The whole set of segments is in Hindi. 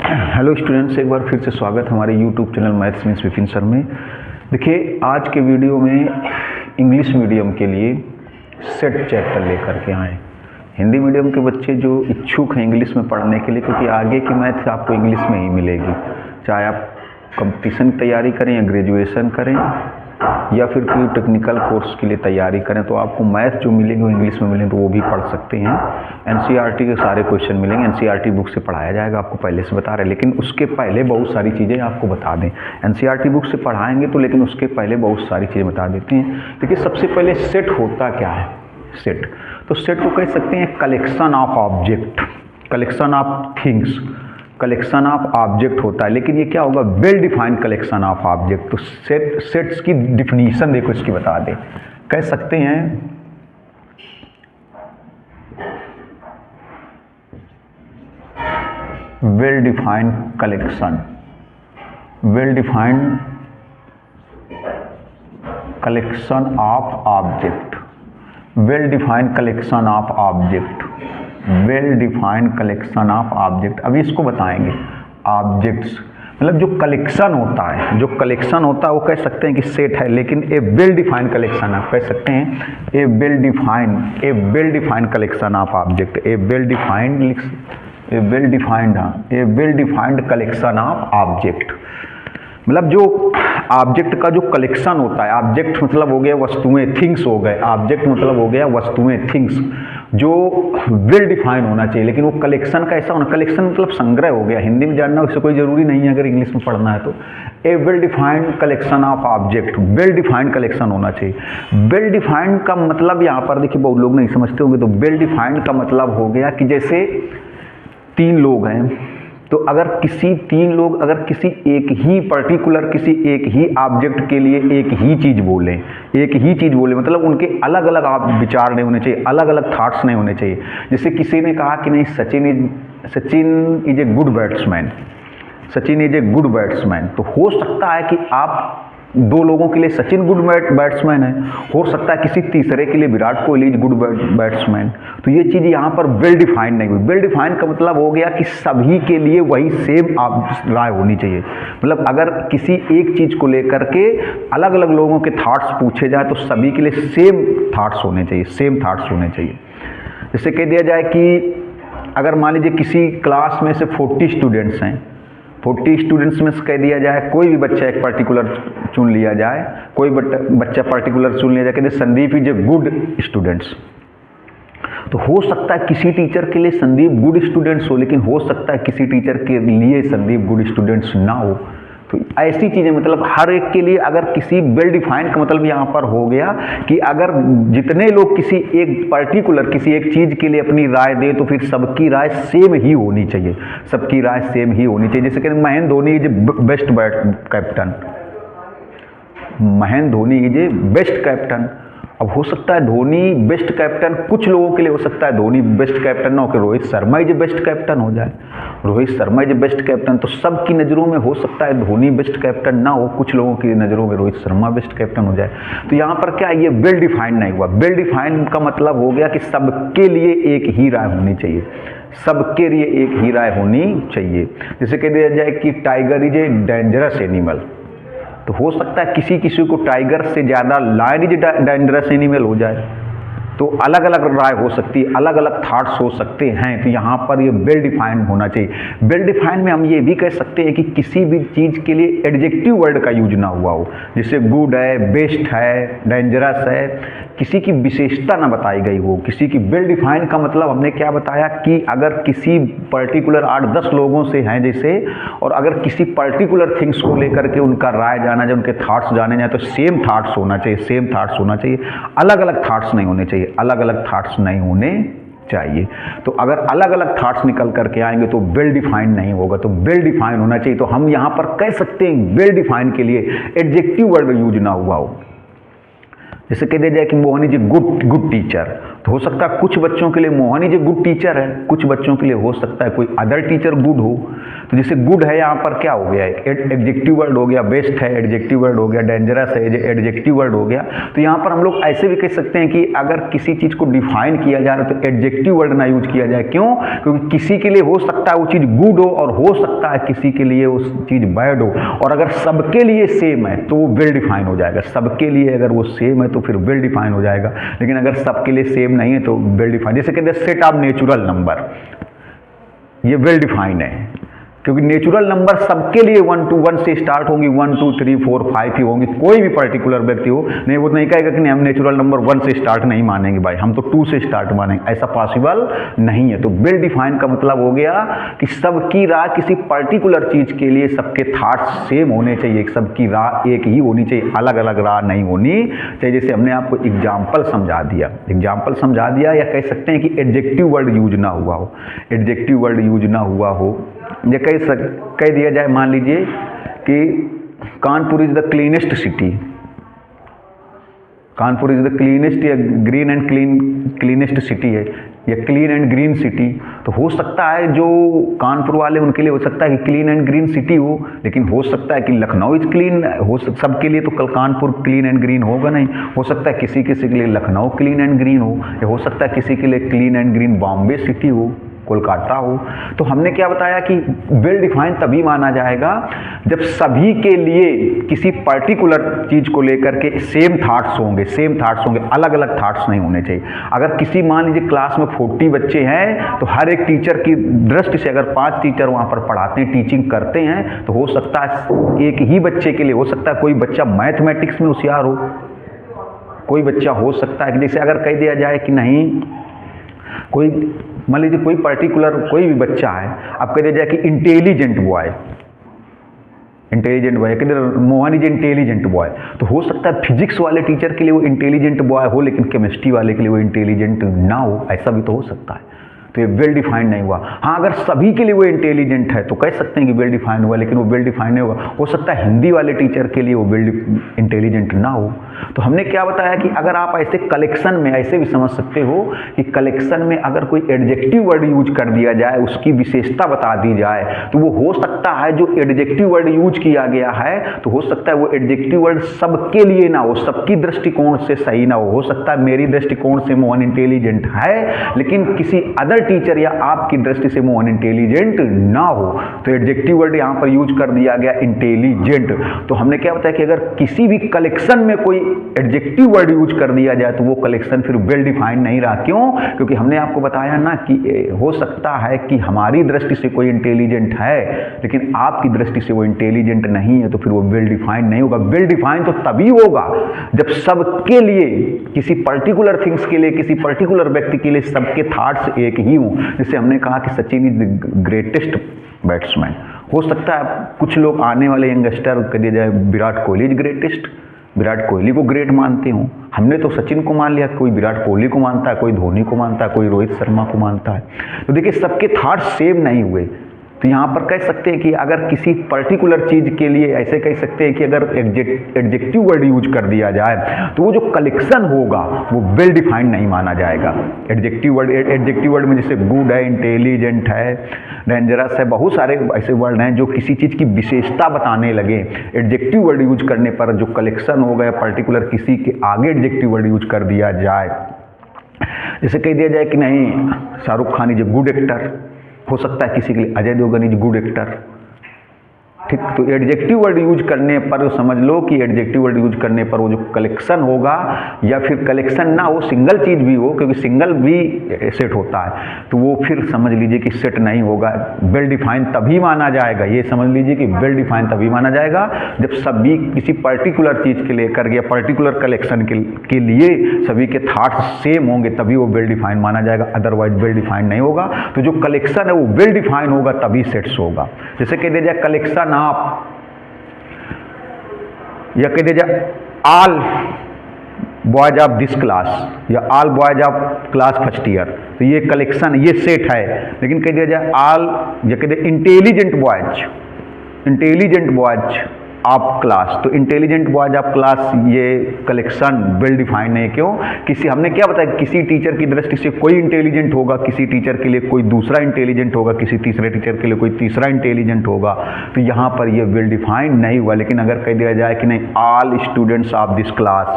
हेलो स्टूडेंट्स, एक बार फिर से स्वागत हमारे YouTube channel maths means Vipin sir में। देखिए, आज के वीडियो में इंग्लिश मीडियम के लिए सेट चैप्टर लेकर के आए। हिंदी मीडियम के बच्चे जो इच्छुक हैं इंग्लिश में पढ़ने के लिए, क्योंकि आगे की मैथ आपको इंग्लिश में ही मिलेगी, चाहे आप कंपटीशन की तैयारी करें या ग्रेजुएशन करें या फिर कोई टेक्निकल कोर्स के लिए तैयारी करें, तो आपको मैथ जो मिलेंगे वो इंग्लिश में मिलेंगे, तो वो भी पढ़ सकते हैं। एनसीईआरटी के सारे क्वेश्चन मिलेंगे, एनसीईआरटी बुक से पढ़ाया जाएगा, आपको पहले से बता रहे हैं। लेकिन उसके पहले बहुत सारी चीज़ें आपको बता दें। एनसीईआरटी बुक से पढ़ाएंगे तो, लेकिन उसके पहले बहुत सारी चीज़ें बता देते हैं। देखिए, सबसे पहले सेट होता क्या है। सेट तो सेट को कह सकते हैं collection of object, collection of things, collection of object होता है। लेकिन ये क्या होगा, well defined collection of object. तो सेट्स की डिफिनीशन देखो, इसकी बता दें। कह सकते हैं well defined collection, well defined collection of object, well defined collection of object, well defined collection of object. अभी इसको बताएंगे। ऑब्जेक्ट्स मतलब जो कलेक्शन होता है, जो कलेक्शन होता है वो कह सकते हैं कि सेट है, लेकिन ए वेल डिफाइंड कलेक्शन आप कह सकते हैं a well defined collection of object, a well defined collection of object. मतलब जो ऑब्जेक्ट का जो कलेक्शन होता है, ऑब्जेक्ट मतलब हो गया वस्तुएं, थिंग्स हो गए, ऑब्जेक्ट मतलब हो गया वस्तुएं, थिंग्स, जो वेल डिफाइन होना चाहिए। लेकिन वो कलेक्शन का ऐसा होना, कलेक्शन मतलब संग्रह हो गया। हिंदी में जानना उससे कोई ज़रूरी नहीं है, अगर इंग्लिश में पढ़ना है तो। A well defined collection of object, well defined collection होना चाहिए। वेल डिफाइंड का मतलब यहाँ पर देखिए, बहुत लोग नहीं समझते होंगे। तो वेल डिफाइंड का मतलब हो गया कि जैसे तीन लोग हैं, तो अगर किसी तीन लोग अगर किसी एक ही पर्टिकुलर, किसी एक ही ऑब्जेक्ट के लिए एक ही चीज़ बोलें, मतलब उनके अलग अलग विचार नहीं होने चाहिए, अलग अलग थॉट्स नहीं होने चाहिए। जैसे किसी ने कहा कि नहीं, Sachin is a good batsman, Sachin is a good batsman, तो हो सकता है कि आप दो लोगों के लिए सचिन गुड बैट्समैन है, हो सकता है किसी तीसरे के लिए विराट कोहली गुड बैट्समैन। तो ये चीज़ यहाँ पर वेल डिफाइंड नहीं हुई। वेल डिफाइंड का मतलब हो गया कि सभी के लिए वही सेम राय होनी चाहिए। मतलब अगर किसी एक चीज़ को लेकर के अलग अलग लोगों के थॉट्स पूछे जाए तो सभी के लिए सेम थॉट्स होने चाहिए, सेम थॉट्स होने चाहिए। जैसे कह दिया जाए कि अगर मान लीजिए किसी क्लास में से 40 स्टूडेंट्स हैं, 40 स्टूडेंट्स में से कह दिया जाए कोई भी बच्चा एक पर्टिकुलर चुन लिया जाए, कोई बच्चा पर्टिकुलर चुन लिया जाए, कहते Sandeep is a good students. तो हो सकता है किसी टीचर के लिए संदीप गुड स्टूडेंट्स हो, लेकिन हो सकता है किसी टीचर के लिए संदीप गुड स्टूडेंट्स ना हो। तो ऐसी चीज़ें, मतलब हर एक के लिए अगर किसी वेल डिफाइंड का मतलब यहाँ पर हो गया कि अगर जितने लोग किसी एक पर्टिकुलर, किसी एक चीज़ के लिए अपनी राय दे, तो फिर सबकी राय सेम ही होनी चाहिए, सबकी राय सेम ही होनी चाहिए। जैसे कहते हैं Mahendra Dhoni is a best captain, Mahendra Dhoni is a best captain. अब हो सकता है धोनी बेस्ट कैप्टन कुछ लोगों के लिए हो सकता है धोनी बेस्ट कैप्टन ना हो के Rohit Sharma is best captain हो जाए, Rohit Sharma is best captain. तो सबकी नज़रों में हो सकता है धोनी बेस्ट कैप्टन ना हो, कुछ लोगों की नज़रों में रोहित शर्मा बेस्ट कैप्टन हो जाए। तो यहाँ पर क्या, ये वेल डिफाइंड नहीं हुआ। वेल डिफाइंड का मतलब हो गया कि सबके लिए एक ही राय होनी चाहिए, सबके लिए एक ही राय होनी चाहिए। जैसे कह दिया जाए कि tiger is a dangerous animal, तो हो सकता है किसी किसी को टाइगर से ज़्यादा लायन इज डेंजरस एनिमल हो जाए। तो अलग अलग राय हो सकती है, अलग अलग थॉट्स हो सकते हैं। तो यहाँ पर ये वेल डिफाइंड होना चाहिए। वेल डिफाइंड में हम ये भी कह सकते हैं कि किसी भी चीज़ के लिए एडजेक्टिव वर्ड का यूज ना हुआ हो, जैसे गुड है, बेस्ट है, डेंजरस है, किसी की विशेषता ना बताई गई हो, किसी की। वेल डिफाइंड का मतलब हमने क्या बताया कि अगर किसी पर्टिकुलर 8-10 लोगों से हैं जैसे, और अगर किसी पर्टिकुलर थिंग्स को लेकर के उनका राय जाना जाए, उनके थॉट्स जाने जाए, तो सेम थॉट्स होना चाहिए, सेम थॉट्स होना चाहिए, अलग अलग थॉट्स नहीं होने चाहिए, अलग अलग थॉट्स नहीं होने चाहिए। तो अगर अलग अलग थॉट्स निकल करके आएंगे तो वेल डिफाइंड नहीं होगा, तो वेल डिफाइंड होना चाहिए। तो हम यहाँ पर कह सकते हैं वेल डिफाइंड के लिए एडजेक्टिव वर्ड यूज ना हुआ हो। जैसे कह दिया जाए कि Mohan is a good teacher, तो हो सकता है कुछ बच्चों के लिए Mohan is a good teacher है, कुछ बच्चों के लिए हो सकता है कोई अदर टीचर गुड हो। तो जैसे गुड है यहाँ पर क्या हो गया, एडजेक्टिव वर्ड हो गया, बेस्ट है एडजेक्टिव वर्ड हो गया, डेंजरस है एडजेक्टिव वर्ड हो गया। तो यहाँ पर हम लोग ऐसे भी कह सकते हैं कि अगर किसी चीज़ को डिफाइन किया जा रहा है तो एडजेक्टिव वर्ड ना यूज किया जाए। क्यों? क्योंकि किसी के लिए हो सकता है वो चीज़ गुड हो और हो सकता है किसी के लिए वो चीज़ बैड हो, और अगर सबके लिए सेम है तो वो वेल डिफाइन हो जाएगा। सबके लिए अगर वो सेम है तो फिर वेल डिफाइन हो जाएगा, लेकिन अगर सबके लिए सेम नहीं है तो वेल डिफाइन। जैसे कहते हैं सेट ऑफ नेचुरल नंबर, ये वेल डिफाइन है क्योंकि नेचुरल नंबर सबके लिए 1 to 1 से स्टार्ट होंगी, 1 2 3 4 5 ही होंगी। कोई भी पर्टिकुलर व्यक्ति हो नहीं, वो नहीं कहेगा कि नहीं हम नेचुरल नंबर 1 से स्टार्ट नहीं मानेंगे भाई, हम तो 2 से स्टार्ट मानेंगे, ऐसा पॉसिबल नहीं है। तो वेल डिफाइन का मतलब हो गया कि सबकी राय किसी पर्टिकुलर चीज़ के लिए सबके थाट्स सेम होने चाहिए, सबकी राय एक ही होनी चाहिए, अलग अलग राय नहीं होनी चाहिए। जैसे हमने आपको एग्जाम्पल समझा दिया, या कह सकते हैं कि एडजेक्टिव वर्ड यूज ना हुआ हो, एडजेक्टिव वर्ड यूज ना हुआ हो। ये कह दिया जाए, मान लीजिए कि Kanpur is the cleanest city, Kanpur is the cleanest या ग्रीन एंड क्लीनेस्ट सिटी है, या क्लीन एंड ग्रीन सिटी। तो हो सकता है जो कानपुर वाले उनके लिए हो सकता है कि क्लीन एंड ग्रीन सिटी हो, लेकिन हो सकता है कि लखनऊ इज क्लीन हो, सबके लिए तो कल कानपुर क्लीन एंड ग्रीन होगा नहीं। हो सकता है किसी के लिए लखनऊ क्लीन एंड ग्रीन हो, या हो सकता है किसी के लिए clean and green Bombay city हो, कोलकाता हो। तो हमने क्या बताया कि वेल डिफाइन तभी माना जाएगा जब सभी के लिए किसी पर्टिकुलर चीज़ को लेकर के सेम थाट्स होंगे, अलग अलग थाट्स नहीं होने चाहिए। अगर किसी मान लीजिए क्लास में 40 बच्चे हैं तो हर एक टीचर की दृष्टि से अगर 5 टीचर वहाँ पर पढ़ाते हैं, टीचिंग करते हैं, तो हो सकता है एक ही बच्चे के लिए हो सकता है कोई बच्चा मैथमेटिक्स में होशियार हो, कोई बच्चा हो सकता है कि जैसे अगर कह दिया जाए कि नहीं कोई मान लीजिए कोई पर्टिकुलर कोई भी बच्चा है, अब कह दिया जाए कि इंटेलिजेंट बॉय, किधर मोहन इज इंटेलिजेंट बॉय, तो हो सकता है फिजिक्स वाले टीचर के लिए वो इंटेलिजेंट बॉय हो, लेकिन केमिस्ट्री वाले के लिए वो इंटेलिजेंट ना हो, ऐसा भी तो हो सकता है। तो ये वेल डिफाइंड नहीं हुआ। हाँ, अगर सभी के लिए वो इंटेलिजेंट है तो कह सकते हैं कि वेल डिफाइंड हुआ, लेकिन वो वेल डिफाइंड नहीं होगा। हो सकता है हिंदी वाले टीचर के लिए वो वेल इंटेलिजेंट ना हो। तो हमने क्या बताया कि अगर आप ऐसे कलेक्शन में ऐसे भी समझ सकते हो कि कलेक्शन में अगर कोई एडजेक्टिव वर्ड यूज कर दिया जाए, उसकी विशेषता बता दी जाए, तो वो हो सकता है जो एडजेक्टिव वर्ड यूज किया गया है तो हो सकता है वो एडजेक्टिव वर्ड सबके लिए ना हो, सबकी दृष्टिकोण से सही ना हो सकता है मेरी दृष्टिकोण से मोहन इंटेलिजेंट है, लेकिन किसी अदर टीचर या आपकी दृष्टि से मोहन इंटेलिजेंट ना हो, तो एडजेक्टिव वर्ड यहाँ पर यूज कर दिया गया इंटेलिजेंट। तो हमने क्या बताया कि अगर किसी भी कलेक्शन में कोई एडजेक्टिव वर्ड यूज कर दिया जाए तो वो कलेक्शन फिर वेल डिफाइंड नहीं रहा। क्यों? क्योंकि हमने आपको बताया ना कि हो सकता है कि हमारी दृष्टि से कोई इंटेलिजेंट है लेकिन आपकी दृष्टि से वो इंटेलिजेंट नहीं है, तो फिर वो वेल डिफाइंड नहीं होगा। वेल डिफाइंड तो तभी होगा जब सबके लिए किसी पर्टिकुलर थिंग्स के लिए, किसी पर्टिकुलर व्यक्ति के लिए सबके थॉट्स एक ही हों। जैसे हमने कहा कि Sachin is the greatest batsman, हो सकता है कुछ लोग आने वाले यंगस्टर कह दिया जाए विराट कोहली इज ग्रेटेस्ट, विराट कोहली को ग्रेट मानते हो। हमने तो सचिन को मान लिया, कोई विराट कोहली को मानता है, कोई धोनी को मानता है, कोई रोहित शर्मा को मानता है। तो देखिए सबके थॉट्स सेम नहीं हुए। तो यहाँ पर कह सकते हैं कि अगर किसी पर्टिकुलर चीज़ के लिए ऐसे कह सकते हैं कि अगर एडजेक्टिव वर्ड यूज कर दिया जाए तो वो जो कलेक्शन होगा वो वेल डिफाइंड नहीं माना जाएगा। एडजेक्टिव वर्ड में जैसे गुड है, इंटेलिजेंट है, डेंजरस है, बहुत सारे ऐसे वर्ड हैं जो किसी चीज़ की विशेषता बताने लगे। एडजेक्टिव वर्ड यूज करने पर जो कलेक्शन हो गया पर्टिकुलर किसी के आगे एडजेक्टिव वर्ड यूज कर दिया जाए, जैसे कह दिया जाए कि नहीं Shahrukh Khan is a good actor, हो सकता है किसी के लिए Ajay Devgan is good actor. ठीक, तो एडजेक्टिव वर्ड यूज करने पर समझ लो कि एडजेक्टिव वर्ड यूज करने पर वो जो कलेक्शन होगा, या फिर कलेक्शन ना हो सिंगल चीज़ भी हो, क्योंकि सिंगल भी सेट होता है, तो वो फिर समझ लीजिए कि सेट नहीं होगा। वेल डिफाइन तभी माना जाएगा, ये समझ लीजिए कि वेल डिफाइन तभी माना जाएगा जब सभी किसी पर्टिकुलर चीज़ के लेकर या पर्टिकुलर कलेक्शन के लिए सभी के थॉट्स सेम होंगे, तभी वो वेल डिफाइन माना जाएगा, अदरवाइज वेल डिफाइन नहीं होगा। तो जो कलेक्शन है वो वेल डिफाइन होगा तभी सेट्स होगा। जैसे कह दिया जाए कलेक्शन आप, या कह दिया जाए all boys of this class या all boys of class first year, तो ये कलेक्शन ये सेट है। लेकिन कह दिया जाए ऑल, या कह दिया इंटेलिजेंट बॉयज ऑफ क्लास, तो इंटेलिजेंट बॉयज ऑफ क्लास ये कलेक्शन वेल डिफाइंड है। क्यों? किसी हमने क्या बताया, किसी टीचर की दृष्टि से कोई इंटेलिजेंट होगा, किसी टीचर के लिए कोई दूसरा इंटेलिजेंट होगा, किसी तीसरे टीचर के लिए कोई तीसरा इंटेलिजेंट होगा, तो यहाँ पर ये वेल डिफाइंड नहीं हुआ। लेकिन अगर कह दिया जाए कि नहीं all students of this class,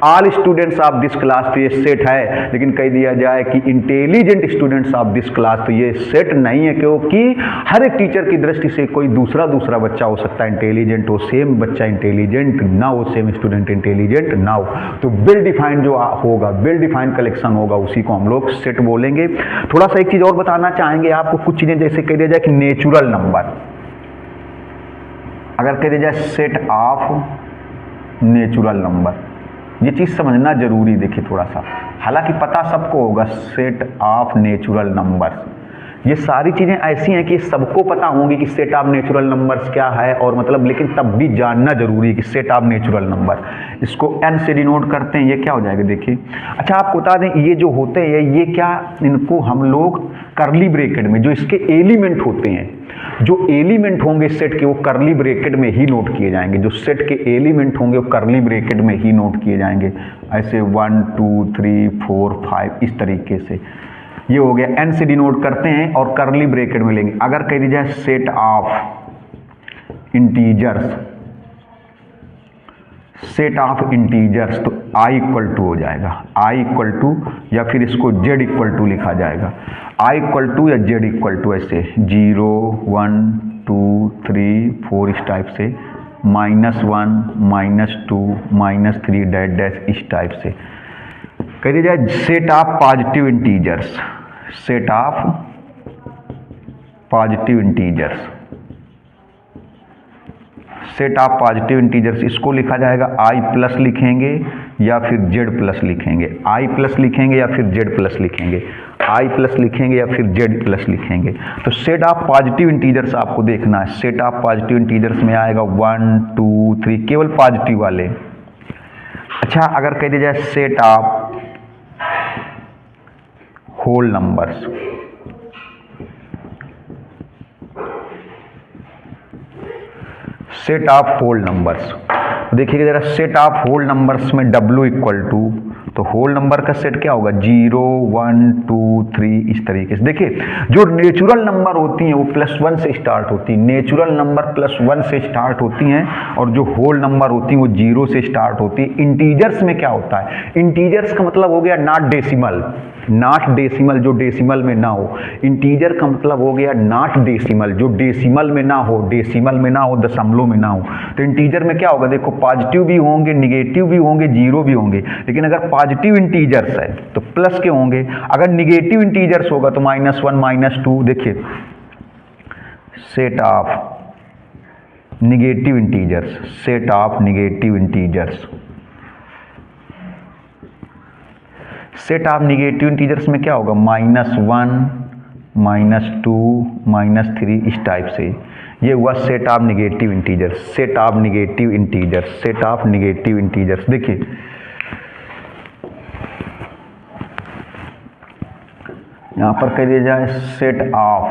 all students of this class, तो ये सेट है। लेकिन कह दिया जाए कि intelligent students of this class, तो ये सेट नहीं है, क्योंकि हर एक टीचर की दृष्टि से कोई दूसरा बच्चा हो सकता है इंटेलिजेंट हो, सेम बच्चा इंटेलिजेंट ना हो, सेम स्टूडेंट इंटेलिजेंट ना हो। तो वेल डिफाइंड जो होगा, वेल डिफाइंड कलेक्शन होगा, उसी को हम लोग सेट बोलेंगे। थोड़ा सा एक चीज और बताना चाहेंगे आपको, कुछ चीजें जैसे कह दिया जाए कि नेचुरल नंबर, अगर कह दिया जाए सेट ऑफ नेचुरल नंबर, ये चीज समझना जरूरी। देखिए थोड़ा सा, हालांकि पता सबको होगा सेट ऑफ नेचुरल नंबर्स, ये सारी चीजें ऐसी हैं कि सबको पता होंगी कि सेट ऑफ नेचुरल नंबर्स क्या है, और मतलब लेकिन तब भी जानना जरूरी है कि सेट ऑफ नेचुरल नंबर, इसको n से डिनोट करते हैं। ये क्या हो जाएगा देखिए। अच्छा आपको बता दें, ये जो होते हैं ये क्या, इनको हम लोग करली ब्रैकेट में जो इसके एलिमेंट होते हैं, जो एलिमेंट होंगे सेट के, वो करली ब्रैकेट में ही नोट किए जाएंगे। जो सेट के एलिमेंट होंगे वो करली ब्रैकेट में ही नोट किए जाएंगे, ऐसे 1 2 3 4 5 इस तरीके से। ये हो गया, n से डिनोट करते हैं और करली ब्रैकेट में लेंगे। अगर कह दी जाए set of integers, set of integers, तो i इक्वल टू हो जाएगा, i इक्वल टू, या फिर इसको z इक्वल टू लिखा जाएगा, i इक्वल टू या z इक्वल टू, ऐसे 0 1 2 3 4 इस टाइप से, -1 -2 -3 डैश डैश इस टाइप से। कह दी जाए set of positive integers, set of positive integers, set of positive integers, इसको लिखा जाएगा i प्लस लिखेंगे या फिर z प्लस लिखेंगे, i प्लस लिखेंगे या फिर z प्लस लिखेंगे, i प्लस लिखेंगे या फिर z प्लस लिखेंगे। तो सेट ऑफ पॉजिटिव इंटीजर्स आपको देखना है, सेट ऑफ पॉजिटिव इंटीजर्स में आएगा 1 2 3 केवल पॉजिटिव वाले। अच्छा अगर कह दिया जाए set of whole numbers, set of whole numbers, देखिएगा जरा, सेट ऑफ होल नंबर्स में W इक्वल टू, तो होल नंबर का सेट क्या होगा 0 1 2 3 इस तरीके से। देखिए जो नेचुरल नंबर होती हैं वो +1 से स्टार्ट होती हैं, नेचुरल नंबर +1 से स्टार्ट होती हैं, और जो होल नंबर होती हैं वो 0 से स्टार्ट होती है। इंटीजर्स में क्या होता है, इंटीजर्स का मतलब हो गया नॉट डेसिमल, नॉट डेसिमल, जो डेसिमल में ना हो। इंटीजर का मतलब हो गया नॉट डेसिमल, जो डेसिमल में ना हो, डेसिमल में ना हो, दशमलव में ना हो। तो इंटीजर में क्या होगा, देखो पॉजिटिव भी होंगे, निगेटिव भी होंगे, जीरो भी होंगे। लेकिन अगर पॉजिटिव इंटीजर्स है तो प्लस के होंगे, अगर निगेटिव इंटीजर्स होगा तो -1 -2। देखिए set of negative integers, set of negative integers, set of negative integers में क्या होगा -1 -2 -3 इस टाइप से। ये हुआ set of negative integers, set of negative integers, set of negative integers. देखिए यहां पर कह दिया जाए set of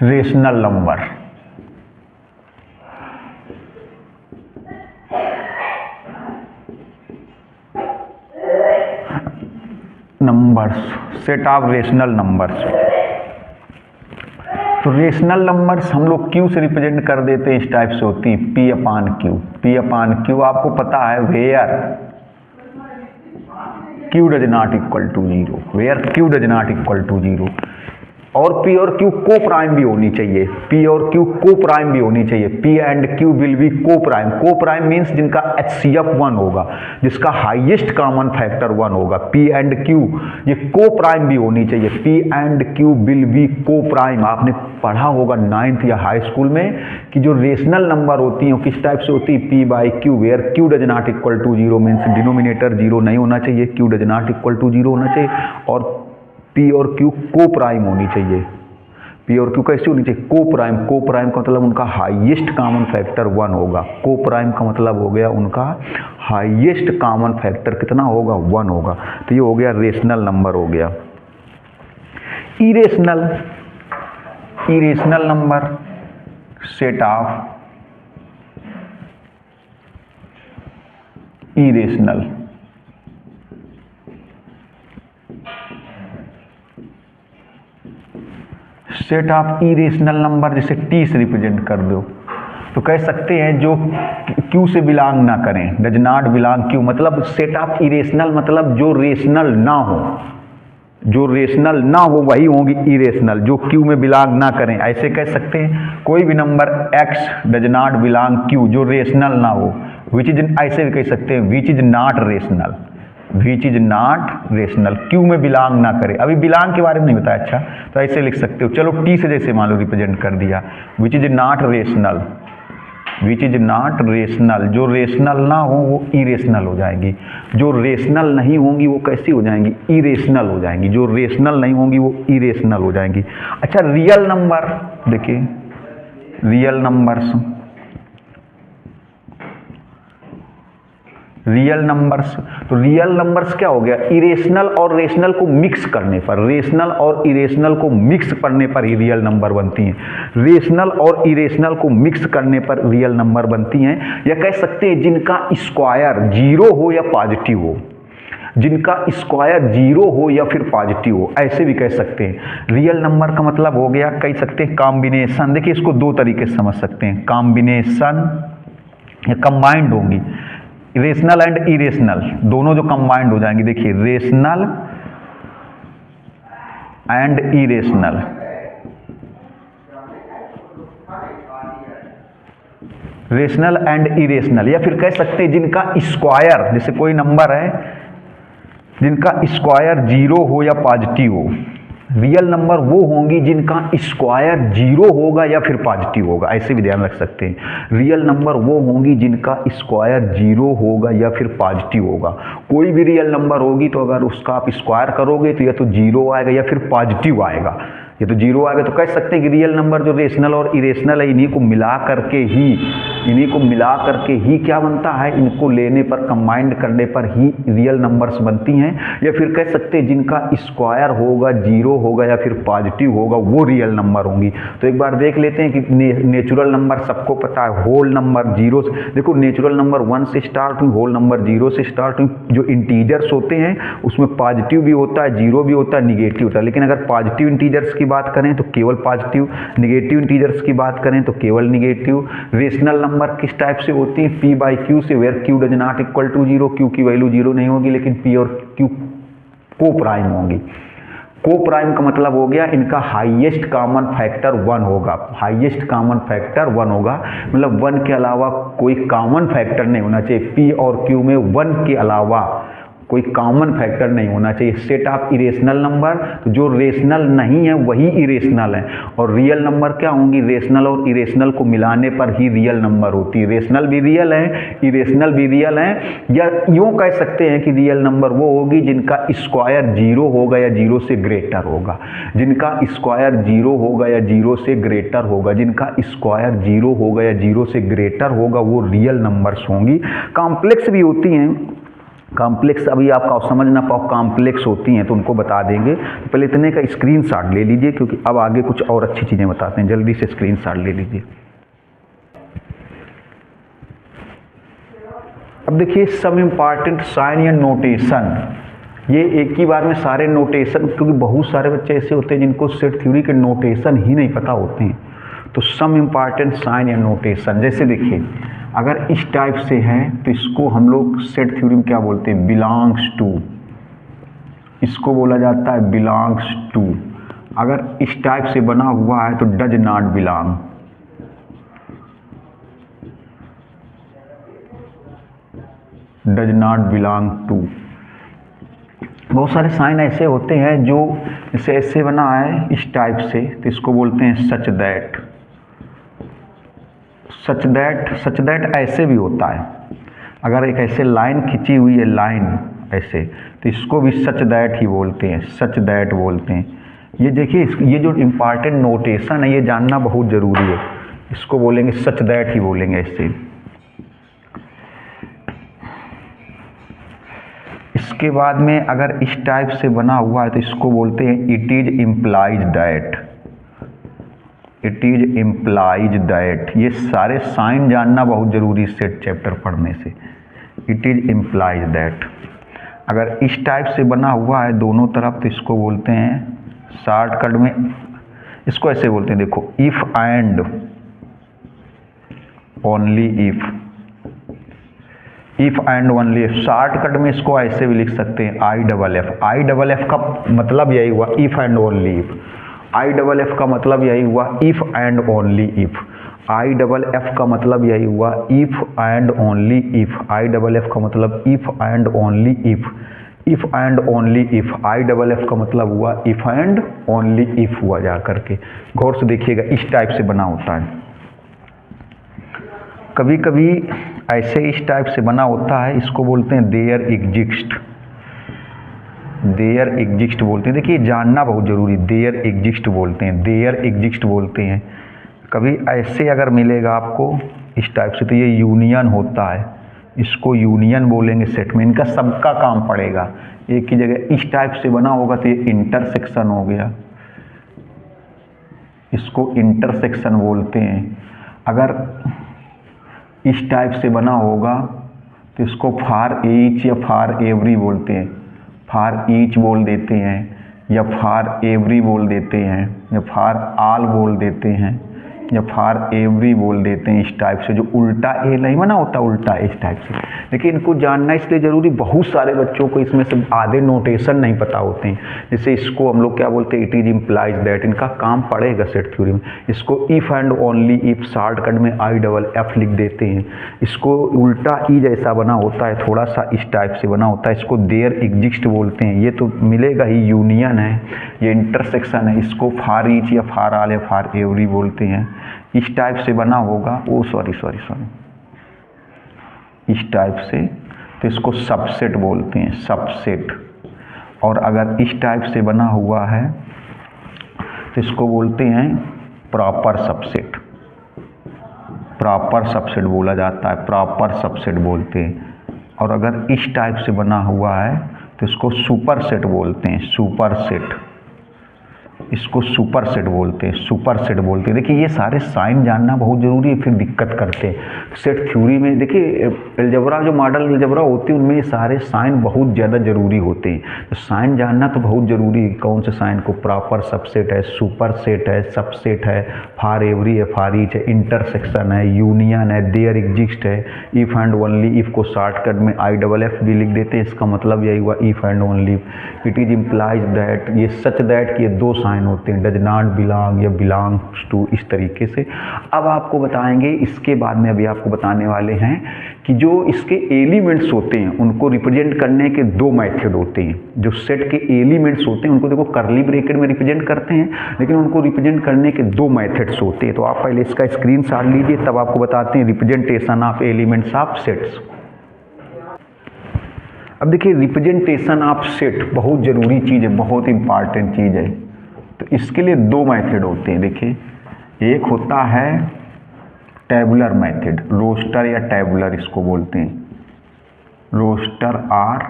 rational number, numbers, set of rational numbers. तो रेशनल नंबर्स हम लोग क्यू से रिप्रेजेंट कर देते हैं, इस टाइप से होती है P/Q, P/Q आपको पता है where Q does not equal to 0, where Q does not equal to 0। और P और Q को प्राइम भी होनी चाहिए, P और Q को प्राइम भी होनी चाहिए, P and Q will be को प्राइम। को प्राइम मीन्स जिनका HCF 1 होगा, जिसका हाईएस्ट कॉमन फैक्टर 1 होगा। P एंड Q ये को प्राइम भी होनी चाहिए, P and Q will be को प्राइम। आपने पढ़ा होगा 9th या हाई स्कूल में कि जो रेशनल नंबर होती हैं वो किस टाइप से होती है, P/Q, where Q does not equal to 0 means denominator 0 नहीं होना चाहिए, Q does not equal to 0 होना चाहिए, और P और Q को प्राइम होनी चाहिए। P और Q कैसी होनी चाहिए, को प्राइम। को प्राइम का मतलब उनका हाईएस्ट कॉमन फैक्टर 1 होगा। को प्राइम का मतलब हो गया उनका हाईएस्ट कॉमन फैक्टर कितना होगा, 1 होगा। तो ये हो गया रेशनल नंबर हो गया। Irrational, irrational number, set of irrational, set of irrational number जैसे टी से रिप्रेजेंट कर दो तो कह सकते हैं जो क्यू से बिलोंग ना करें, डज नॉट बिलोंग क्यू, मतलब सेट ऑफ इरेशनल मतलब जो रेशनल ना हो, जो रेशनल ना हो वही होंगी इरेशनल, जो क्यू में बिलोंग ना करें। ऐसे कह सकते हैं कोई भी number x does not belong Q, जो रेशनल ना हो, विच इज, ऐसे भी कह सकते हैं which is not rational, which is not rational, Q में बिलोंग ना करे। अभी बिलोंग के बारे में नहीं बताया, अच्छा तो ऐसे लिख सकते हो। चलो टी से जैसे मान लो रिप्रेजेंट कर दिया, which is not rational, which is not rational, जो रेशनल ना हो वो इरेशनल हो जाएंगी, जो रेशनल नहीं होंगी वो कैसी हो जाएंगी, इरेशनल हो जाएंगी, जो रेशनल नहीं होंगी वो इरेशनल हो जाएंगी। अच्छा रियल नंबर देखिए, रियल नंबर्स, रियल नंबर्स, तो रियल नंबर्स क्या हो गया, इरेशनल और रेशनल को मिक्स करने पर, रेशनल और इरेशनल को मिक्स करने पर ही रियल नंबर बनती हैं, रेशनल और इरेशनल को मिक्स करने पर रियल नंबर बनती हैं। या कह सकते हैं जिनका स्क्वायर जीरो हो या पॉजिटिव हो, जिनका स्क्वायर जीरो हो या फिर पॉजिटिव हो, ऐसे भी कह सकते हैं। रियल नंबर का मतलब हो गया, कह सकते हैं कॉम्बिनेशन, देखिए इसको दो तरीके से समझ सकते हैं, कॉम्बिनेशन या कंबाइंड होंगी, रेशनल एंड इरेशनल दोनों जो कंबाइंड हो जाएंगे, देखिए rational and irrational, rational and irrational. या फिर कह सकते हैं जिनका स्क्वायर, जैसे कोई नंबर है जिनका स्क्वायर जीरो हो या पॉजिटिव हो, रियल नंबर वो होंगी जिनका स्क्वायर जीरो होगा या फिर पॉजिटिव होगा, ऐसे भी ध्यान रख सकते हैं। रियल नंबर वो होंगी जिनका स्क्वायर जीरो होगा या फिर पॉजिटिव होगा। कोई भी रियल नंबर होगी तो अगर उसका आप स्क्वायर करोगे तो या तो जीरो आएगा या फिर पॉजिटिव आएगा, ये तो जीरो आ गया, तो कह सकते हैं कि रियल नंबर जो रेशनल और इरेशनल है इन्हीं को मिला करके ही, इन्हीं को मिला करके ही क्या बनता है, इनको लेने पर, कंबाइंड करने पर ही रियल नंबर्स बनती हैं। या फिर कह सकते हैं जिनका स्क्वायर होगा जीरो होगा या फिर पॉजिटिव होगा वो रियल नंबर होंगी। तो एक बार देख लेते हैं कि नेचुरल नंबर सबको पता है, होल नंबर जीरो, देखो नेचुरल नंबर 1 से स्टार्ट हुई, होल नंबर 0 से स्टार्ट हुई। जो इंटीजर्स होते हैं उसमें पॉजिटिव भी होता है, जीरो भी होता है, निगेटिव होता है, लेकिन अगर पॉजिटिव इंटीजर्स की बात करें तो केवल पॉजिटिव, नेगेटिव इंटीजर्स की बात करें तो केवल नेगेटिव। रेशनल नंबर किस टाइप से होती है, p बाई क्यू से, where q does not equal to zero, q की वैल्यू जीरो नहीं होगी लेकिन p और q को प्राइम होंगी। को प्राइम का मतलब हो गया इनका हाईएस्ट कॉमन फैक्टर 1 होगा, हाईएस्ट कॉमन फैक्टर 1 होगा, मतलब 1 के अलावा कोई कॉमन फैक्टर नहीं होना चाहिए, p और q में 1 के अलावा कोई कॉमन फैक्टर नहीं होना चाहिए। सेट ऑफ इरेशनल नंबर, तो जो रेशनल नहीं है वही इरेशनल है, और रियल नंबर क्या होंगी, रेशनल और इरेशनल को मिलाने पर ही रियल नंबर होती है। रेशनल भी रियल है, इरेशनल भी रियल है, या यूँ कह सकते हैं कि रियल नंबर वो होगी जिनका स्क्वायर जीरो होगा या जीरो से ग्रेटर होगा, जिनका स्क्वायर जीरो होगा या जीरो से ग्रेटर होगा, जिनका स्क्वायर जीरो होगा या जीरो से ग्रेटर होगा वो रियल नंबर्स होंगी। कॉम्प्लेक्स भी होती हैं, कॉम्प्लेक्स अभी आपका समझ ना पाओ कॉम्प्लेक्स होती हैं तो उनको बता देंगे, पहले इतने का स्क्रीनशॉट ले लीजिए क्योंकि अब आगे कुछ और अच्छी चीज़ें बताते हैं, जल्दी से स्क्रीनशॉट ले लीजिए। अब देखिए सम इम्पॉर्टेंट साइन या नोटेशन, ये एक ही बार में सारे नोटेशन, क्योंकि बहुत सारे बच्चे ऐसे होते हैं जिनको सेट थ्योरी के नोटेशन ही नहीं पता होते हैं, तो सम इम्पॉर्टेंट साइन या नोटेशन, जैसे देखिए अगर इस टाइप से है तो इसको हम लोग सेट थ्योरी में क्या बोलते हैं, बिलोंग्स टू, इसको बोला जाता है बिलोंग्स टू। अगर इस टाइप से बना हुआ है तो does not belong, does not belong to. बहुत सारे साइन ऐसे होते हैं जो जैसे ऐसे बना है इस टाइप से तो इसको बोलते हैं सच दैट, सच दैट ऐसे भी होता है, अगर एक ऐसे लाइन खिंची हुई है लाइन ऐसे तो इसको भी सच दैट ही बोलते हैं, सच दैट बोलते हैं। ये देखिए ये जो इम्पॉर्टेंट नोटेशन है ये जानना बहुत ज़रूरी है, इसको बोलेंगे सच दैट ही बोलेंगे ऐसे। इसके बाद में अगर इस टाइप से बना हुआ है तो इसको बोलते हैं it is implies that, it is implies that, ये सारे साइन जानना बहुत जरूरी सेट चैप्टर पढ़ने से। इट इज इम्प्लाइज दैट अगर इस टाइप से बना हुआ है दोनों तरफ तो इसको बोलते हैं शॉर्टकट में, इसको ऐसे बोलते हैं, देखो if and only if, if and only if. Shortcut में इसको ऐसे भी लिख सकते हैं I double F. I double F का मतलब यही हुआ if and only if. I double F का मतलब यही हुआ if and only if. I double F का मतलब यही हुआ if and only if. I double F का मतलब if and only if. If and only if. I double F का मतलब हुआ इफ एंड ओनली इफ हुआ जा करके। गौर से देखिएगा इस टाइप से बना होता है। कभी कभी ऐसे इस टाइप से बना होता है, इसको बोलते हैं देयर एग्जिस्ट। देयर एग्जिस्ट बोलते हैं। देखिए जानना बहुत जरूरी, देयर एग्जिस्ट बोलते हैं, देयर एग्जिस्ट बोलते हैं। कभी ऐसे अगर मिलेगा आपको इस टाइप से तो ये यूनियन होता है, इसको यूनियन बोलेंगे सेट में। इनका सबका काम पड़ेगा एक ही जगह। इस टाइप से बना होगा तो ये इंटरसेक्शन हो गया, इसको इंटरसेक्शन बोलते हैं। अगर इस टाइप से बना होगा तो इसको फार ईच या फार एवरी बोलते हैं। फार ईच बोल देते हैं या फार एवरी बोल देते हैं या फार आल बोल देते हैं या फार एवरी बोल देते हैं। इस टाइप से जो उल्टा ए नहीं बना होता, उल्टा इस टाइप से। लेकिन इनको जानना इसलिए ज़रूरी, बहुत सारे बच्चों को इसमें से आधे नोटेशन नहीं पता होते हैं। जैसे इसको हम लोग क्या बोलते हैं, इट इज इम्प्लाइज दैट। इनका काम पड़ेगा सेट थ्योरी में। इसको if and only if shortcut में आई डबल एफ लिख देते हैं। इसको उल्टा ई जैसा बना होता है, थोड़ा सा इस टाइप से बना होता है, इसको देयर एग्जिस्ट बोलते हैं। ये तो मिलेगा ही, यूनियन है, ये इंटरसेक्शन है। इसको फार ईच या फार आल या फार एवरी बोलते हैं। इस टाइप से बना होगा, ओ सॉरी इस टाइप से तो इसको सबसेट बोलते हैं, सबसेट। और अगर इस टाइप से बना हुआ है तो इसको बोलते हैं प्रॉपर सबसेट। प्रॉपर सबसेट बोला जाता है, प्रॉपर सबसेट बोलते हैं। और अगर इस टाइप से बना हुआ है तो इसको सुपर सेट बोलते हैं, सुपर सेट। इसको सुपर सेट बोलते हैं, सुपर सेट बोलते हैं। देखिए ये सारे साइन जानना बहुत ज़रूरी है, फिर दिक्कत करते हैं सेट थ्योरी में। देखिए अलजेब्रा जो मॉडल अलजेब्रा होती है उनमें ये सारे साइन बहुत ज़्यादा ज़रूरी होते हैं। तो साइन जानना तो बहुत ज़रूरी है, कौन से साइन को, प्रॉपर सबसेट है, सुपर सेट है, सबसेट है, फार एवरी है, फार ईच है, इंटरसेक्शन है, यूनियन है, देयर एग्जिस्ट है, इफ एंड ओनली इफ को शॉर्टकट में आई डबल एफ भी लिख देते हैं। इसका मतलब यही हुआ if and only if. It is implies that, ये सच दैट कि ये दो साइन होते हैं, डज नॉट बिलोंग या बिलोंग्स टू, इस तरीके से। अब आपको बताएंगे इसके बाद में, अभी आपको बताने वाले हैं कि जो इसके एलिमेंट्स होते हैं उनको रिप्रेजेंट करने के दो मेथड होते हैं। जो सेट के एलिमेंट्स होते हैं उनको देखो कर्ली ब्रैकेट में रिप्रेजेंट करते हैं, लेकिन उनको रिप्रेजेंट करने के दो मेथड्स होते हैं। तो आप पहले इसका स्क्रीनशॉट लीजिए, तब आपको बताते हैं representation of elements of sets. अब देखिए रिप्रेजेंटेशन ऑफ सेट बहुत ज़रूरी चीज़ है, बहुत इंपॉर्टेंट चीज़ है। तो इसके लिए दो मेथड होते हैं। देखिए एक होता है टेबुलर मेथड, रोस्टर या टेबुलर इसको बोलते हैं, रोस्टर और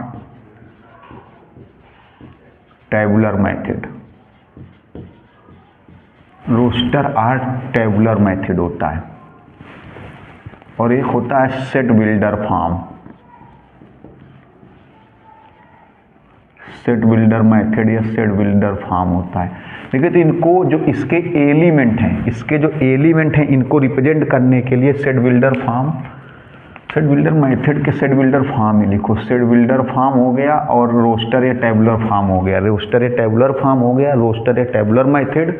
टेबुलर मेथड। रोस्टर और टेबुलर मेथड होता है। और एक होता है set builder form, set builder method या सेट बिल्डर फॉर्म होता है। देखिए तो इनको जो इसके एलिमेंट हैं, इसके जो एलिमेंट हैं इनको रिप्रेजेंट करने के लिए set builder form, set builder method के सेट बिल्डर फॉर्म ही लिखो। सेट बिल्डर फॉर्म हो गया और रोस्टर या टेबुलर फॉर्म हो गया। रोस्टर या टेबुलर फॉर्म हो गया, रोस्टर या टेबुलर मेथड,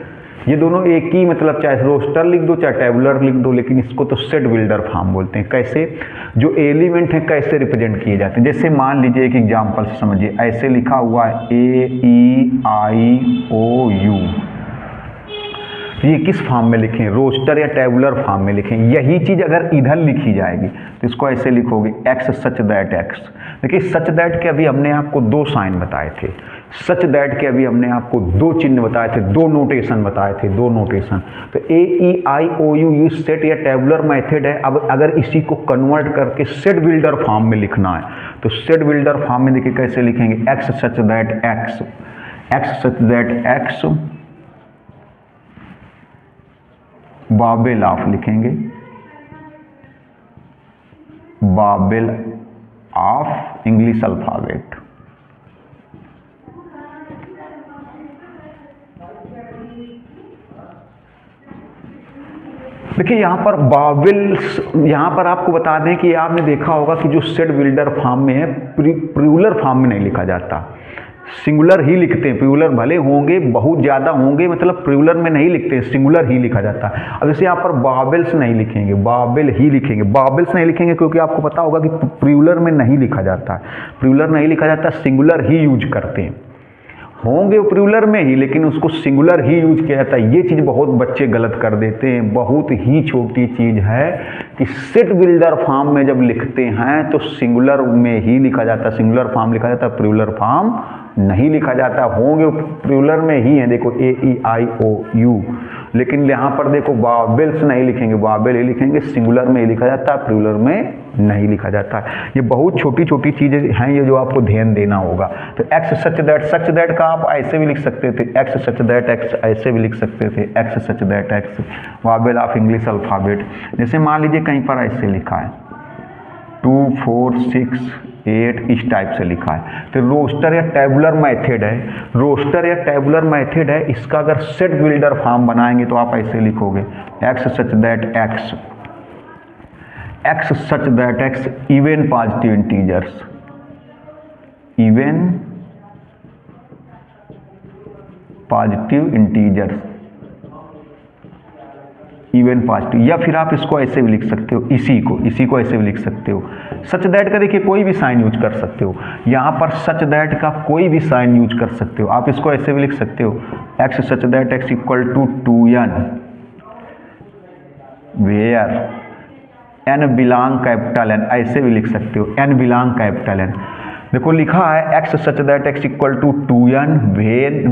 ये दोनों एक ही मतलब, चाहे रोस्टर लिख दो चाहे टेबुलर लिख दो, लेकिन इसको तो सेट बिल्डर फॉर्म बोलते हैं। कैसे, जो एलिमेंट हैं कैसे रिप्रेजेंट किए जाते हैं। जैसे मान लीजिए एक एग्जांपल से समझिए, ऐसे लिखा हुआ है AEIOU, ये किस फॉर्म में लिखें, रोस्टर या टेबुलर फॉर्म में लिखें। यही चीज़ अगर इधर लिखी जाएगी तो इसको ऐसे लिखोगे एक्स सच दैट एक्स। देखिए सच दैट के अभी हमने आपको दो साइन बताए थे, सच दैट के अभी हमने आपको दो चिन्ह बताए थे, दो नोटेशन बताए थे, दो नोटेशन। तो AEIOU ये सेट या टेबुलर मेथड है। अब अगर इसी को कन्वर्ट करके सेट बिल्डर फॉर्म में लिखना है तो सेट बिल्डर फॉर्म में देखिए कैसे लिखेंगे, x such that x, x such that x, Babel of लिखेंगे, बाबेल ऑफ इंग्लिश अल्फाबेट। देखिए यहाँ पर बाबेल्स, यहाँ पर आपको बता दें कि आपने देखा होगा कि जो सेट बिल्डर फॉर्म में है, प्लूरल फॉर्म में नहीं लिखा जाता, सिंगुलर ही लिखते हैं। प्लूरल भले होंगे, बहुत ज़्यादा होंगे, मतलब प्लूरल में नहीं लिखते, सिंगुलर ही लिखा जाता है। अब जैसे यहाँ पर बाबेल्स नहीं लिखेंगे, बाबेल ही लिखेंगे। बाबेल्स नहीं लिखेंगे क्योंकि आपको पता होगा कि प्लूरल में नहीं लिखा जाता, प्लूरल नहीं लिखा जाता, सिंगुलर ही यूज करते हैं। होंगे प्लूरल में ही, लेकिन उसको सिंगुलर ही यूज किया जाता है। ये चीज़ बहुत बच्चे गलत कर देते हैं। बहुत ही छोटी चीज़ है कि सेट बिल्डर फॉर्म में जब लिखते हैं तो सिंगुलर में ही लिखा जाता है, सिंगुलर फॉर्म लिखा जाता है, प्लूरल फॉर्म नहीं लिखा जाता। होंगे प्लूरल में ही है, देखो AEIOU, लेकिन यहाँ पर देखो बाबेल्स नहीं लिखेंगे, बाबेल ही लिखेंगे, सिंगुलर में ही लिखा जाता है, प्लूरल में नहीं लिखा जाता है। ये बहुत छोटी छोटी चीज़ें हैं, ये जो आपको ध्यान देना होगा। तो एक्स सच दैट का आप ऐसे भी लिख सकते थे, एक्स सच दैट एक्स ऐसे भी लिख सकते थे, x such that x, Babel of English alphabet. जैसे मान लीजिए कहीं पर ऐसे लिखा है 2 4 6 8, इस टाइप से लिखा है, तो रोस्टर या टेबुलर मेथड है, रोस्टर या टेबुलर मेथड है। इसका अगर सेट बिल्डर फॉर्म बनाएंगे तो आप ऐसे लिखोगे x such that x, x such that x even positive integers, even positive integers, even positive. या फिर आप इसको ऐसे भी लिख सकते हो, इसी को ऐसे भी लिख सकते हो। सच दैट का देखिए कोई भी साइन यूज कर सकते हो, यहाँ पर सच दैट का कोई भी साइन यूज कर सकते हो। आप इसको ऐसे भी लिख सकते हो x such that x equal to 2n where n belong capital N, ऐसे भी लिख सकते हो n बिलोंग कैपिटल N। देखो लिखा है x such that x equal to 2n where,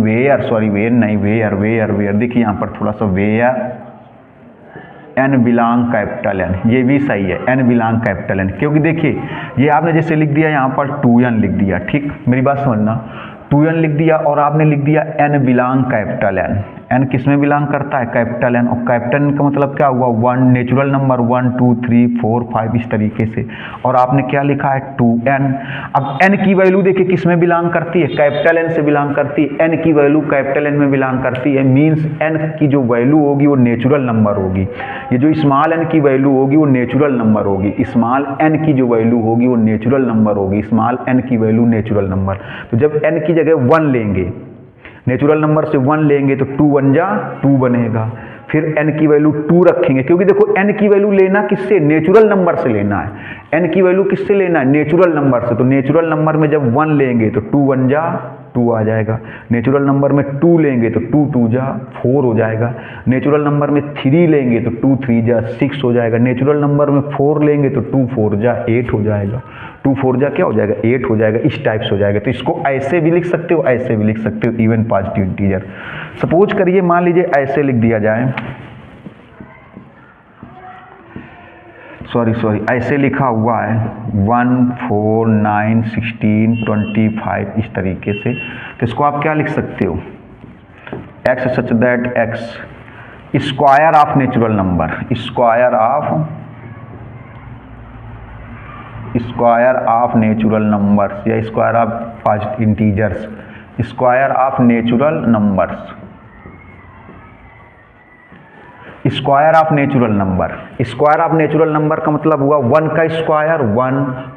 देखिए यहाँ पर थोड़ा सा where n belong capital N, ये भी सही है, n बिलोंग कैपिटल N, क्योंकि देखिए ये आपने जैसे लिख दिया यहाँ पर 2n लिख दिया, ठीक, मेरी बात समझना, 2n लिख दिया और आपने लिख दिया n belong capital N। n किस में बिलोंग करता है? Capital N। और कैपिटल N का मतलब क्या हुआ? 1, नेचुरल नंबर 1 2 3 4 5 इस तरीके से। और आपने क्या लिखा है? 2n। अब n की वैल्यू देखिए किस में बिलोंग करती है? कैपिटल N से बिलोंग करती है। n की वैल्यू कैपिटल N में बिलोंग करती है, मीन्स n की जो वैल्यू होगी वो नेचुरल नंबर होगी। ये जो स्मॉल n की वैल्यू होगी वो नेचुरल नंबर होगी। स्मॉल n की जो वैल्यू होगी वो नेचुरल नंबर होगी। स्मॉल n की वैल्यू नेचुरल नंबर। तो जब n की जगह 1 लेंगे, नेचुरल नंबर से 1 लेंगे तो 2 1 जा 2 बनेगा। फिर n की वैल्यू 2 रखेंगे, क्योंकि देखो n की वैल्यू लेना किससे? नेचुरल नंबर से लेना है। n की वैल्यू किससे लेना है? नेचुरल नंबर से। तो नेचुरल नंबर में जब 1 लेंगे तो 2 1 जा 2 आ जाएगा। नेचुरल नंबर में 2 लेंगे तो 2 2 जा 4 हो जाएगा। नेचुरल नंबर में 3 लेंगे तो 2 3 जा 6 हो जाएगा। नेचुरल नंबर में 4 लेंगे तो 2 4 जा 8 हो जाएगा। 2 4 जा क्या हो जाएगा? 8 हो जाएगा। इस टाइप से हो जाएगा। तो इसको ऐसे भी लिख सकते हो, ऐसे भी लिख सकते हो, इवन पॉजिटिव इंटीजर। सपोज करिए मान लीजिए ऐसे लिख दिया जाए, सॉरी ऐसे लिखा हुआ है 1 4 9 16 25 इस तरीके से। तो इसको आप क्या लिख सकते हो? X such that X square of natural number, square of natural numbers या square of positive integers, square of natural numbers, square of natural number. Square of natural number का मतलब हुआ 1 का स्क्वायर 1,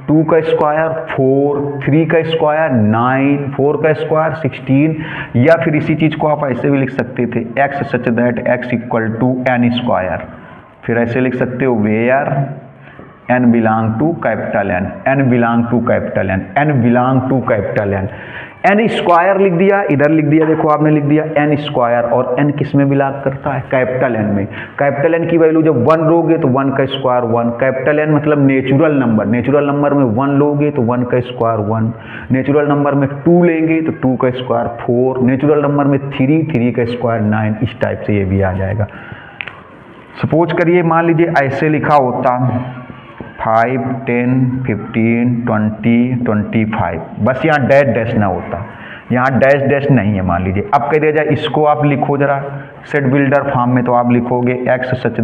2 का स्क्वायर 4, 3 का स्क्वायर 9, 4 का स्क्वायर 16। या फिर इसी चीज़ को आप ऐसे भी लिख सकते थे x such that x equal to n square. फिर ऐसे लिख सकते हो where n belong to capital N, n belong to capital N, n belong to capital N। n square लिख दिया, इधर लिख दिया, देखो आपने लिख दिया n स्क्वायर। और n किस में बिलोंग करता है? कैपिटल N में। कैपिटल N की वैल्यू जब 1 लोगे तो 1 का स्क्वायर 1। कैपिटल N मतलब नेचुरल नंबर, नेचुरल नंबर में 1 लोगे तो 1 का स्क्वायर 1। नेचुरल नंबर में 2 लेंगे तो 2 का स्क्वायर 4। नेचुरल नंबर में 3 का स्क्वायर 9। इस टाइप से ये भी आ जाएगा। सपोज करिए मान लीजिए ऐसे लिखा होता 5 10 15 20 25, बस यहाँ डैश डैश ना होता। यहाँ डैश डैश नहीं है मान लीजिए। अब कह दिया जाए इसको आप लिखो जरा सेट बिल्डर फॉर्म में, तो आप लिखोगे एक्स सच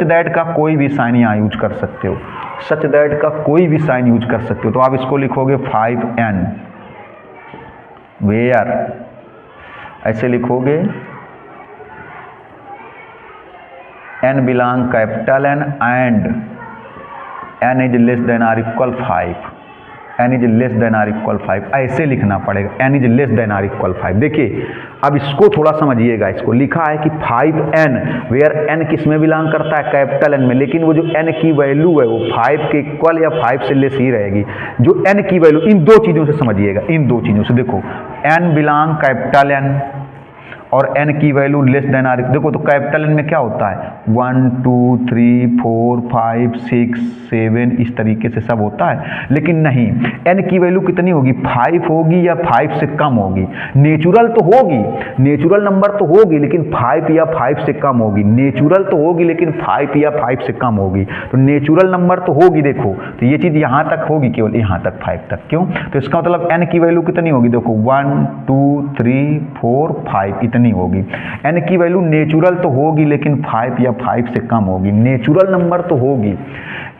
दैट का कोई भी साइन यहाँ यूज कर सकते हो, सच दैट का कोई भी साइन यूज कर सकते हो। तो आप इसको लिखोगे 5n वेयर, ऐसे लिखोगे n belong capital N and n is less than or equal 5, n is less than or equal 5, ऐसे लिखना पड़ेगा n is less than or equal 5। देखिए अब इसको थोड़ा समझिएगा, इसको लिखा है कि 5n वेयर n किस में बिलोंग करता है, कैपिटल N में, लेकिन वो जो n की वैल्यू है वो 5 के इक्वल या 5 से लेस ही रहेगी। जो n की वैल्यू, इन दो चीज़ों से समझिएगा, इन दो चीज़ों से देखो n बिलोंग कैपिटल N और n की वैल्यू लेस देन आर, देखो तो कैपिटल N में क्या होता है 1 2 3 4 5 6 7 इस तरीके से सब होता है, लेकिन नहीं n की वैल्यू कितनी होगी 5 होगी या 5 से कम होगी। नेचुरल तो होगी, नेचुरल नंबर तो होगी लेकिन 5 या 5 से कम होगी, नेचुरल तो होगी लेकिन 5 या 5 से कम होगी। तो नेचुरल नंबर तो होगी, देखो तो ये चीज़ यहाँ तक होगी, केवल यहाँ तक 5 तक, क्यों तो इसका मतलब n की वैल्यू कितनी होगी, देखो 1 2 3 4 5 इतनी होगी। n की वैल्यू नेचुरल तो होगी लेकिन 5 या 5 से कम होगी, नेचुरल नंबर तो होगी।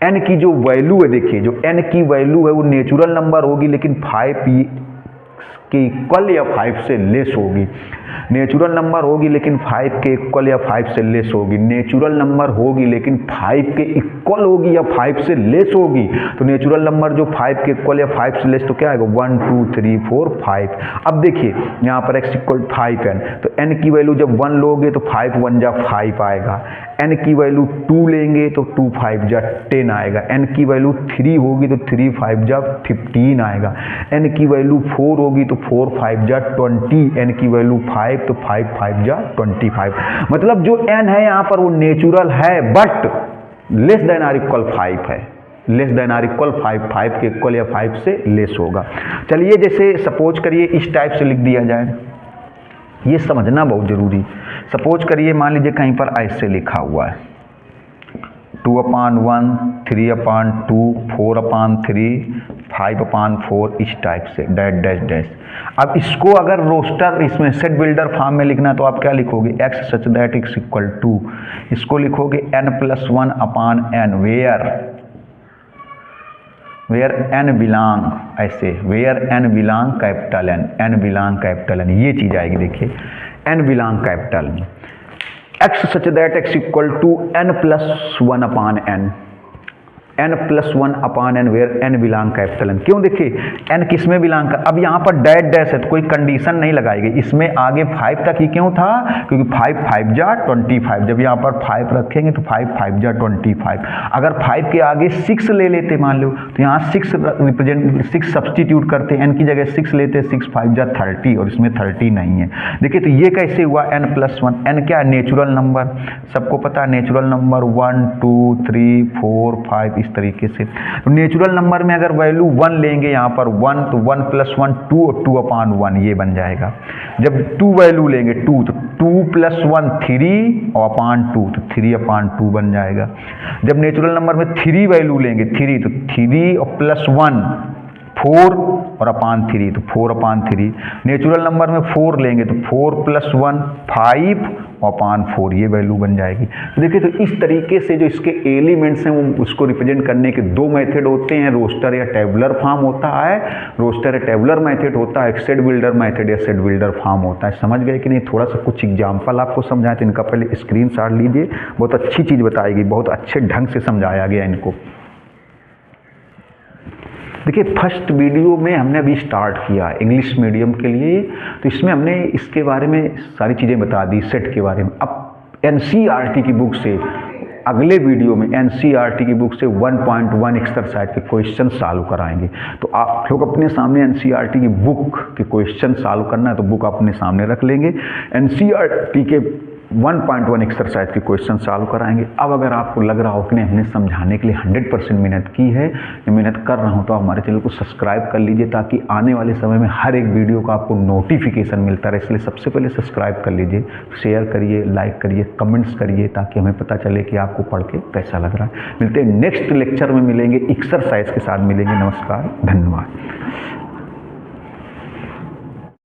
n की जो वैल्यू है, देखिए जो n की वैल्यू है वो नेचुरल नंबर होगी लेकिन 5 के इक्वल या 5 से लेस होगी। नेचुरल नंबर होगी लेकिन 5 के इक्वल या 5 से लेस होगी। नेचुरल नंबर होगी लेकिन 5 के इक्वल होगी या 5 से लेस होगी। तो नेचुरल नंबर जो 5 के इक्वल या 5 से लेस, तो क्या आएगा 1 2 3 4 5। अब देखिए यहाँ पर x इक्वल 5n, तो n की वैल्यू जब 1 लोगे तो 5 1 जा 5 आएगा। n की वैल्यू 2 लेंगे तो 2 5 जा 10 आएगा। n की वैल्यू 3 होगी तो 3 5 जा 15 आएगा। n की वैल्यू 4 होगी तो 4 5 जा 20। n की वैल्यू 5 तो 5 5 जा 25। मतलब जो n है यहाँ पर वो नेचुरल है but less than or equal 5 है, लेस देन आर इक्वल 5, 5 के इक्वल या 5 से लेस होगा। चलिए जैसे सपोज करिए इस टाइप से लिख दिया जाए, ये समझना बहुत जरूरी। सपोज करिए मान लीजिए कहीं पर ऐसे लिखा हुआ है 2/1 3/2 4/3 5/4 इस टाइप से डैश डैश डैश। अब इसको अगर रोस्टर इसमें सेट बिल्डर फॉर्म में लिखना तो आप क्या लिखोगे x such that x equal to, इसको लिखोगे n+1/n वेयर n बिलोंग, ऐसे where n belong capital n belong capital N, ये चीज़ आएगी। देखिए n belong capital x such that x equal to n+1/n, n+1/n where n belong capital N। क्यों, देखिए n किस में बिलोंग कर, अब यहाँ पर डैश डैश है तो कोई कंडीशन नहीं लगाई गई, इसमें आगे 5 तक ही क्यों था, क्योंकि 5 5 जा 25। जब यहाँ पर 5 रखेंगे तो 5 5 जा 25। अगर 5 के आगे 6 ले लेते मान लो, तो यहाँ 6 रिप्रेजेंट 6 सब्सटीट्यूट करते, n की जगह 6 लेते, 6 5 जा 30 और इसमें 30 नहीं है। देखिए तो ये कैसे हुआ n+1, n क्या है नेचुरल नंबर, सबको पता है नेचुरल नंबर 1 2 3 4 5 तरीके से। तो नेचुरल नंबर में अगर वैल्यू 1 लेंगे यहाँ पर 1, तो 1+1 2 और 2/1 ये बन जाएगा। जब 2 वैल्यू लेंगे 2, तो 2+1 3 और 2 तो 3/2 बन जाएगा। जब नेचुरल नंबर में 3 वैल्यू लेंगे 3, तो 3 और +1 4 और 3 तो 4/3। नेचुरल नंबर में 4 लेंगे तो 4+1 5 और 4 ये वैल्यू बन जाएगी। तो देखिए तो इस तरीके से जो इसके एलिमेंट्स हैं वो उसको रिप्रेजेंट करने के 2 मेथड होते हैं, रोस्टर या टेबुलर फॉर्म होता है, रोस्टर या टेबुलर मेथड होता है, एक सेट बिल्डर मेथड या सेट बिल्डर फॉर्म होता है। समझ गए कि नहीं, थोड़ा सा कुछ एग्जाम्पल आपको समझाए तो इनका पहले स्क्रीनशॉट लीजिए, बहुत अच्छी चीज़ बताई गई, बहुत अच्छे ढंग से समझाया गया इनको। देखिए फर्स्ट वीडियो में हमने अभी स्टार्ट किया इंग्लिश मीडियम के लिए, तो इसमें हमने इसके बारे में सारी चीज़ें बता दी सेट के बारे में। अब एनसीईआरटी की बुक से अगले वीडियो में एनसीईआरटी की बुक से 1.1 एक्सरसाइज के क्वेश्चन सॉल्व कराएंगे। तो आप लोग अपने सामने एनसीईआरटी की बुक के क्वेश्चन सॉल्व करना है तो बुक अपने सामने रख लेंगे, एनसीईआरटी के 1.1 एक्सरसाइज के क्वेश्चन सॉल्व कराएंगे। अब अगर आपको लग रहा हो कि नहीं हमने समझाने के लिए 100% मेहनत की है, मैं मेहनत कर रहा हूं, तो आप हमारे चैनल को सब्सक्राइब कर लीजिए ताकि आने वाले समय में हर एक वीडियो का आपको नोटिफिकेशन मिलता रहे। इसलिए सबसे पहले सब्सक्राइब कर लीजिए, शेयर करिए, लाइक करिए, कमेंट्स करिए ताकि हमें पता चले कि आपको पढ़ के कैसा लग रहा है। मिलते हैं नेक्स्ट लेक्चर में, मिलेंगे एक्सरसाइज के साथ मिलेंगे। नमस्कार, धन्यवाद।